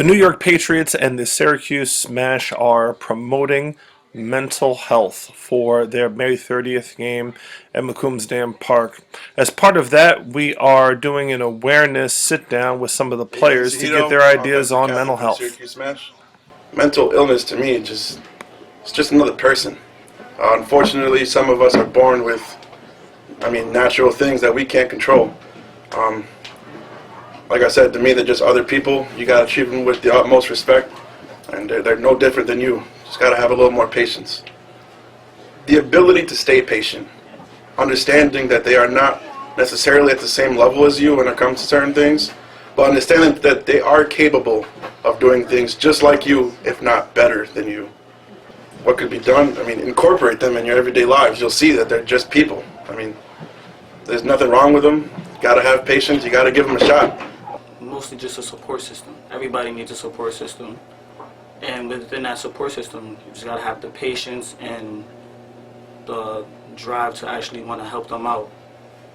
The New York Patriots and the Syracuse Smash are promoting mental health for their May 30th game at McCombs Dam Park. As part of that, we are doing an awareness sit down with some of the players to get their ideas on mental health. Syracuse Smash. Mental illness to me it's just another person. Unfortunately, some of us are born with, natural things that we can't control. Um, like I said, to me, they're just other people. You gotta treat them with the utmost respect, and they're no different than you. Just gotta have a little more patience. The ability to stay patient, understanding that they are not necessarily at the same level as you when it comes to certain things, but understanding that they are capable of doing things just like you, if not better than you. What could be done? Incorporate them in your everyday lives. You'll see that they're just people. There's nothing wrong with them. You gotta have patience. You gotta give them a shot. Mostly just a support system. Everybody needs a support system. And within that support system, you just gotta have the patience and the drive to actually want to help them out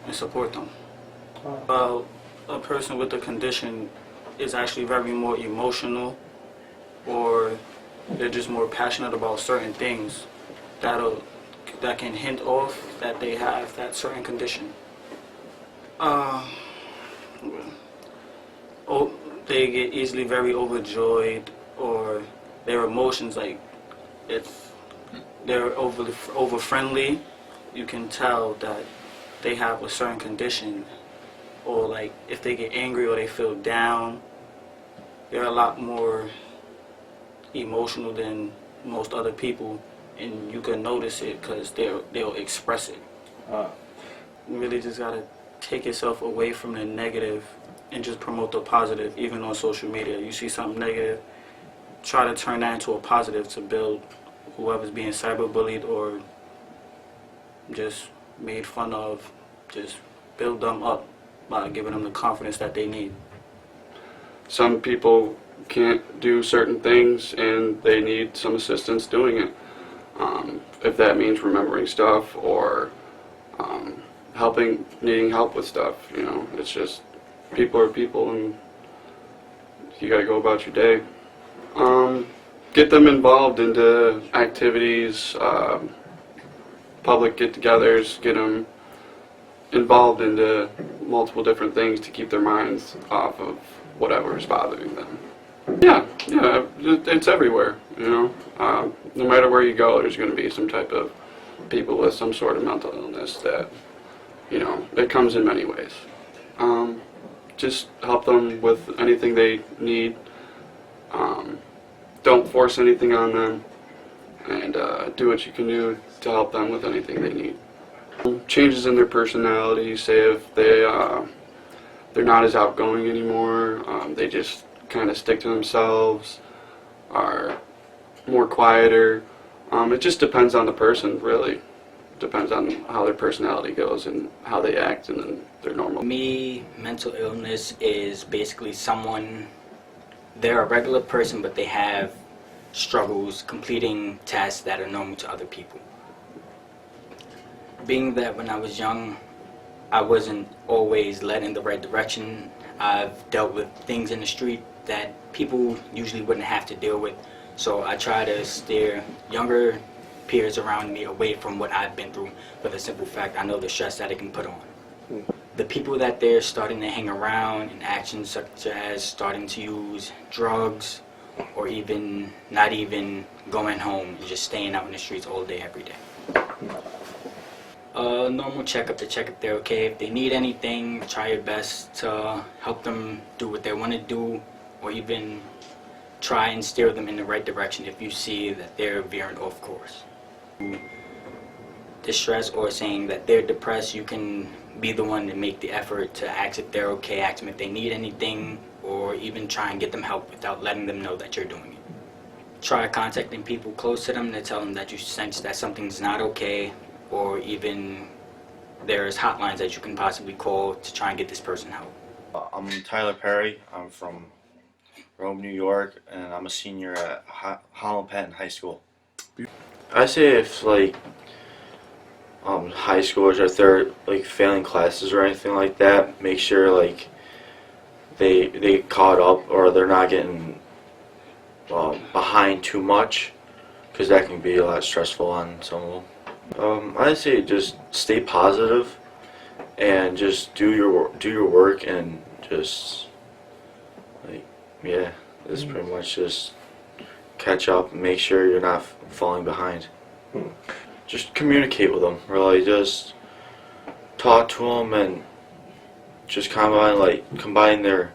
and support them. A person with a condition is actually very more emotional, or they're just more passionate about certain things that can hint off that they have that certain condition. They get easily very overjoyed, or their emotions, like if they're over friendly, you can tell that they have a certain condition. Or like if they get angry or they feel down, they're a lot more emotional than most other people, and you can notice it because they'll express it. You really just gotta take yourself away from the negative and just promote the positive. Even on social media, you see something negative, try to turn that into a positive to build whoever's being cyberbullied or just made fun of. Just build them up by giving them the confidence that they need. Some people can't do certain things and they need some assistance doing it. If that means remembering stuff or needing help with stuff, it's just people are people and you gotta go about your day. Get them involved into activities, public get-togethers, get them involved into multiple different things to keep their minds off of whatever is bothering them. Yeah, it's everywhere, No matter where you go, there's going to be some type of people with some sort of mental illness that, it comes in many ways. Just help them with anything they need. Don't force anything on them, and do what you can do to help them with anything they need. Changes in their personality, say if they're not as outgoing anymore, they just kind of stick to themselves, are more quieter. It just depends on the person, really. Depends on how their personality goes and how they act and then their normal. Me, mental illness is basically they're a regular person, but they have struggles completing tasks that are normal to other people. Being that when I was young, I wasn't always led in the right direction. I've dealt with things in the street that people usually wouldn't have to deal with. So I try to steer younger peers around me away from what I've been through, for the simple fact I know the stress that it can put on. The people that they're starting to hang around in actions such as starting to use drugs, or even not even going home, just staying out in the streets all day, every day. Normal checkup to check if they're okay. If they need anything, try your best to help them do what they want to do, or even try and steer them in the right direction if you see that they're veering off course. Distress or saying that they're depressed, you can be the one to make the effort to ask if they're okay, ask them if they need anything, or even try and get them help without letting them know that you're doing it. Try contacting people close to them to tell them that you sense that something's not okay, or even there's hotlines that you can possibly call to try and get this person help. I'm Tyler Perry. I'm from Rome, New York, and I'm a senior at Holland Patton High School. I say if high schoolers, if they're failing classes or anything like that, make sure they caught up, or they're not getting behind too much, because that can be a lot stressful on some of them. I'd say just stay positive and just do your work, and just like, yeah, it's pretty much just catch up and make sure you're not falling behind. Just communicate with them, really. Just talk to them and just combine their,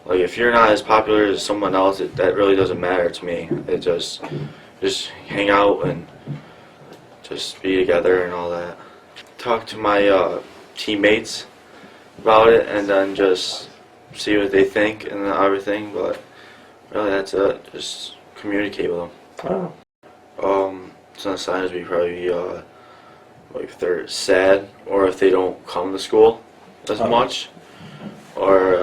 like, if you're not as popular as someone else, that really doesn't matter to me. It just hang out and just be together and all that. Talk to my teammates about it, and then just see what they think and everything. But really, that's it. Just communicate with them. Some signs would be probably like if they're sad, or if they don't come to school as much, or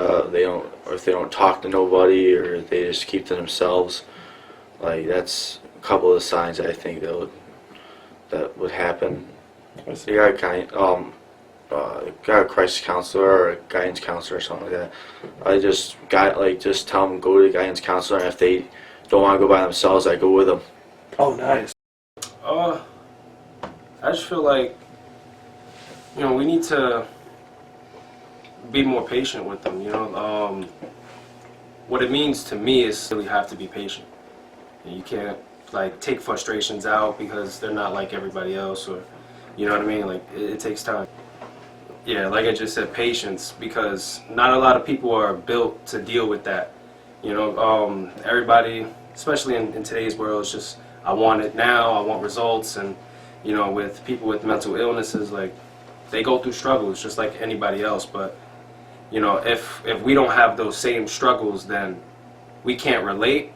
if they don't talk to nobody, or they just keep to themselves. Like, that's a couple of the signs I think that would happen. You got a crisis counselor or a guidance counselor or something like that. I just tell them go to the guidance counselor, and if they don't want to go by themselves, I go with them. Oh, nice. I just feel like, we need to be more patient with them, What it means to me is really have to be patient. You can't, take frustrations out because they're not like everybody else, or, you know what I mean? Like, it takes time. Yeah, like I just said, patience, because not a lot of people are built to deal with that. Everybody, especially in today's world, it's just, I want it now, I want results, and, with people with mental illnesses, they go through struggles just like anybody else, but, if we don't have those same struggles, then we can't relate.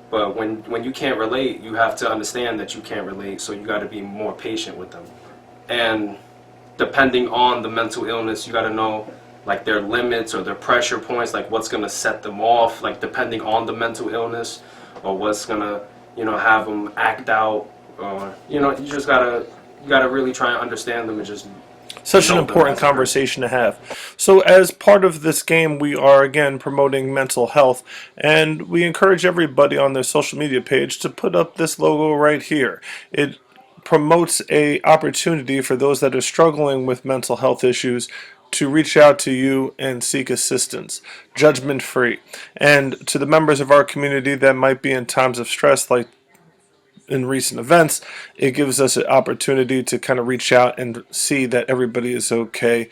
But when you can't relate, you have to understand that you can't relate, so you got to be more patient with them. And depending on the mental illness, you got to know their limits or their pressure points, what's going to set them off, depending on the mental illness, or what's going to have them act out, or you just got to really try and understand them, and just Such an know them important as a person. conversation to have. So, as part of this game, we are again promoting mental health, and we encourage everybody on their social media page to put up this logo right here. It promotes a opportunity for those that are struggling with mental health issues to reach out to you and seek assistance, judgment free. And to the members of our community that might be in times of stress, like in recent events, it gives us an opportunity to kind of reach out and see that everybody is okay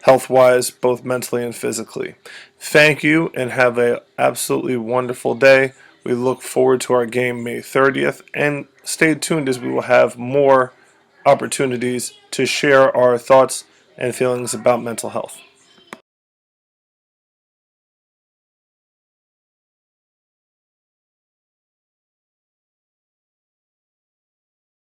health-wise, both mentally and physically. Thank you, and have a absolutely wonderful day. We look forward to our game May 30th, and stay tuned as we will have more opportunities to share our thoughts and feelings about mental health.